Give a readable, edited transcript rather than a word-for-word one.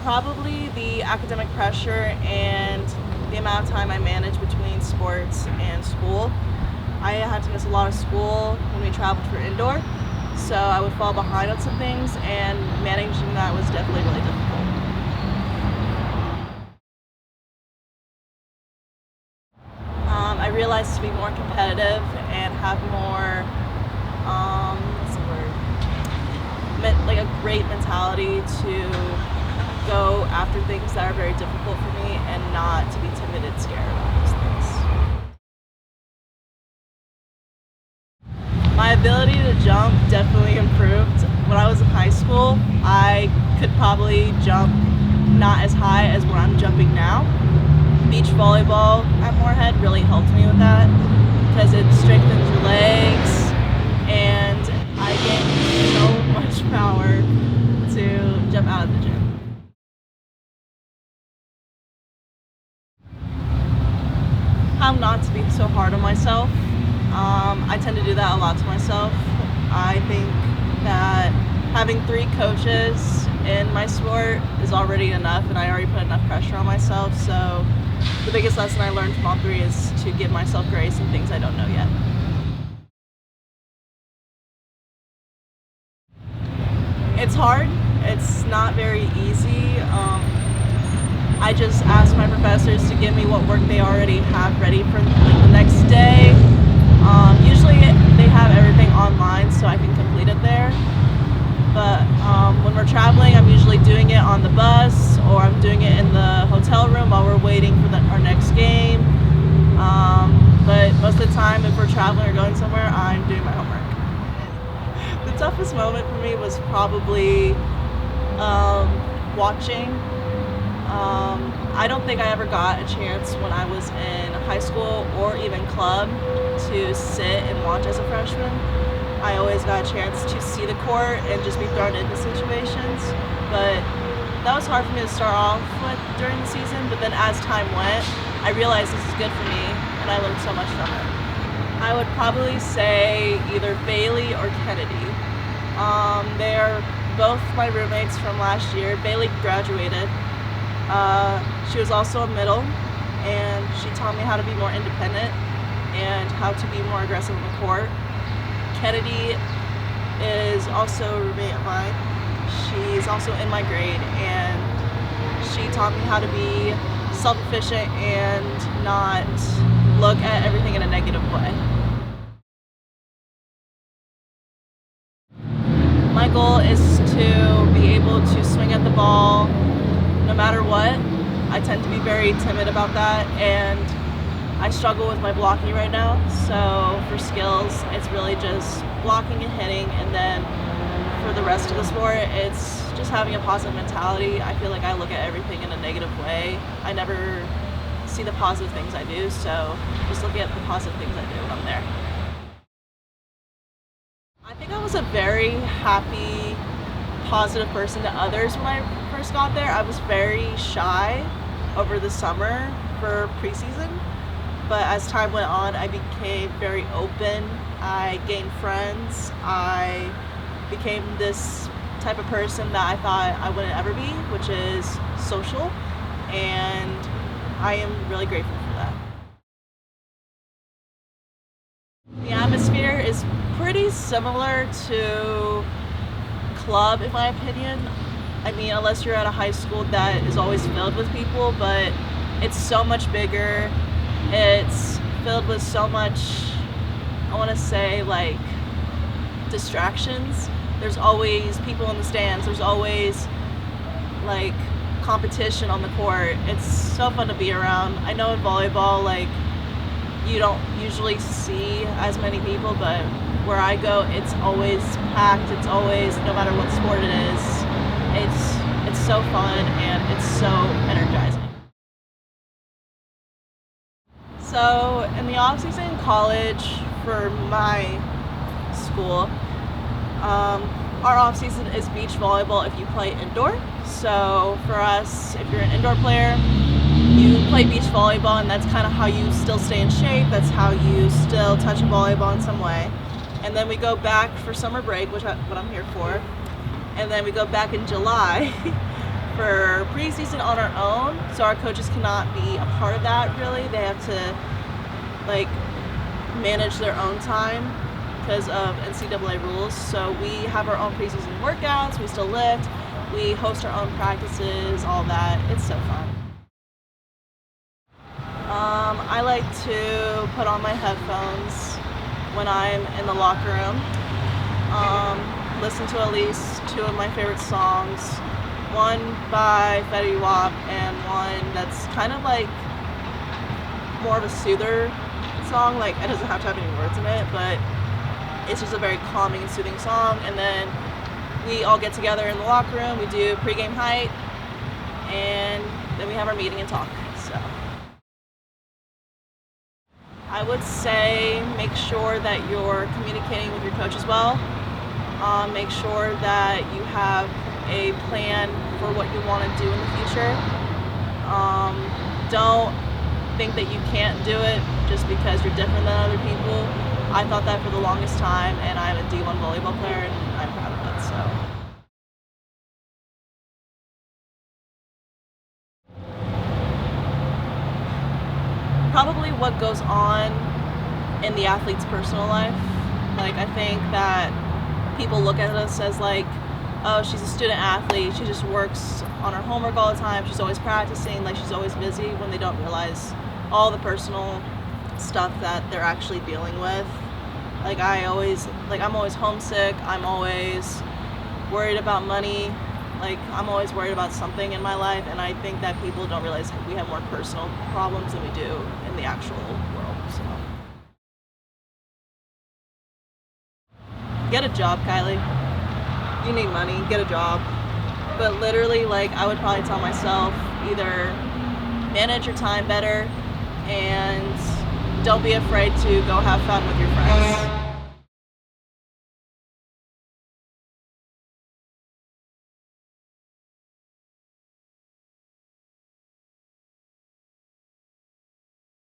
Probably the academic pressure and the amount of time I manage between sports and school. I had to miss a lot of school when we traveled for indoor, so I would fall behind on some things, and managing that was definitely really difficult. I realized to be more competitive and have more, what's the word? Like a great mentality to go after things that are very difficult for me and not to be timid and scared about those things. My ability to jump definitely improved. When I was in high school, I could probably jump not as high as what I'm jumping now. Beach volleyball at Morehead really helped me with that because it strengthens your legs, and I gained so much power to jump out of the gym. How not to be so hard on myself. I tend to do that a lot to myself. I think that having 3 coaches in my sport is already enough, and I already put enough pressure on myself. So the biggest lesson I learned from all 3 is to give myself grace in things I don't know yet. It's hard. It's not very easy. I just ask my professors to give me what work they already have ready for the next day. Usually they have everything online, so I can complete it there. But when we're traveling, I'm usually doing it on the bus, or I'm doing it in the hotel room while we're waiting for our next game. But most of the time, if we're traveling or going somewhere, I'm doing my homework. The toughest moment for me was probably watching. I don't think I ever got a chance when I was in high school or even club to sit and watch as a freshman. I always got a chance to see the court and just be thrown into situations, but that was hard for me to start off with during the season. But then as time went, I realized this is good for me, and I learned so much from it. I would probably say either Bailey or Kennedy. They're both my roommates from last year. Bailey graduated. She was also a middle, and she taught me how to be more independent and how to be more aggressive on the court. Kennedy is also a roommate of mine. She's also in my grade, and she taught me how to be self-efficient and not look at everything in a negative way. My goal is to be able to swing at the ball no matter what. I tend to be very timid about that, and I struggle with my blocking right now. So for skills, it's really just blocking and hitting, and then for the rest of the sport, it's just having a positive mentality. I feel like I look at everything in a negative way. I never see the positive things I do, so just looking at the positive things I do when I'm there. I think I was a very happy, positive person to others when I first got there. I was very shy over the summer for preseason, but as time went on, I became very open. I gained friends. I became this type of person that I thought I wouldn't ever be, which is social, and I am really grateful for that. The atmosphere is pretty similar to club, in my opinion. I mean, unless you're at a high school that is always filled with people, but it's so much bigger. It's filled with so much, I want to say, like, distractions. There's always people in the stands. There's always, like, competition on the court. It's so fun to be around. I know in volleyball, like, you don't usually see as many people, but where I go, it's always packed. It's always, no matter what sport it is, it's so fun and it's so energizing. So in the off season in college for my school, our off season is beach volleyball if you play indoor. So for us, if you're an indoor player, you play beach volleyball, and that's kind of how you still stay in shape. That's how you still touch a volleyball in some way. And then we go back for summer break, which is what I'm here for. And then we go back in July for preseason on our own, so our coaches cannot be a part of that really. They have to like manage their own time because of NCAA rules. So we have our own preseason workouts, we still lift, we host our own practices, all that. It's so fun. I like to put on my headphones when I'm in the locker room, listen to at least 2 of my favorite songs, one by Fetty Wap and one that's kind of like more of a soother song. Like, it doesn't have to have any words in it, but it's just a very calming and soothing song. And then we all get together in the locker room, we do pregame height, and then we have our meeting and talk. So I would say make sure that you're communicating with your coach as well. Make sure that you have a plan for what you want to do in the future. Don't think that you can't do it just because you're different than other people. I thought that for the longest time, and I'm a D1 volleyball player, and I'm proud of it. So. Probably what goes on in the athlete's personal life. Like, I think that people look at us as like, oh, she's a student athlete, she just works on her homework all the time, she's always practicing, like she's always busy, when they don't realize all the personal stuff that they're actually dealing with. Like, I'm always homesick, I'm always worried about money, like I'm always worried about something in my life, and I think that people don't realize we have more personal problems than we do in the actual world. So get a job, Kylie. You need money, get a job. But literally, like, I would probably tell myself, either manage your time better and don't be afraid to go have fun with your friends.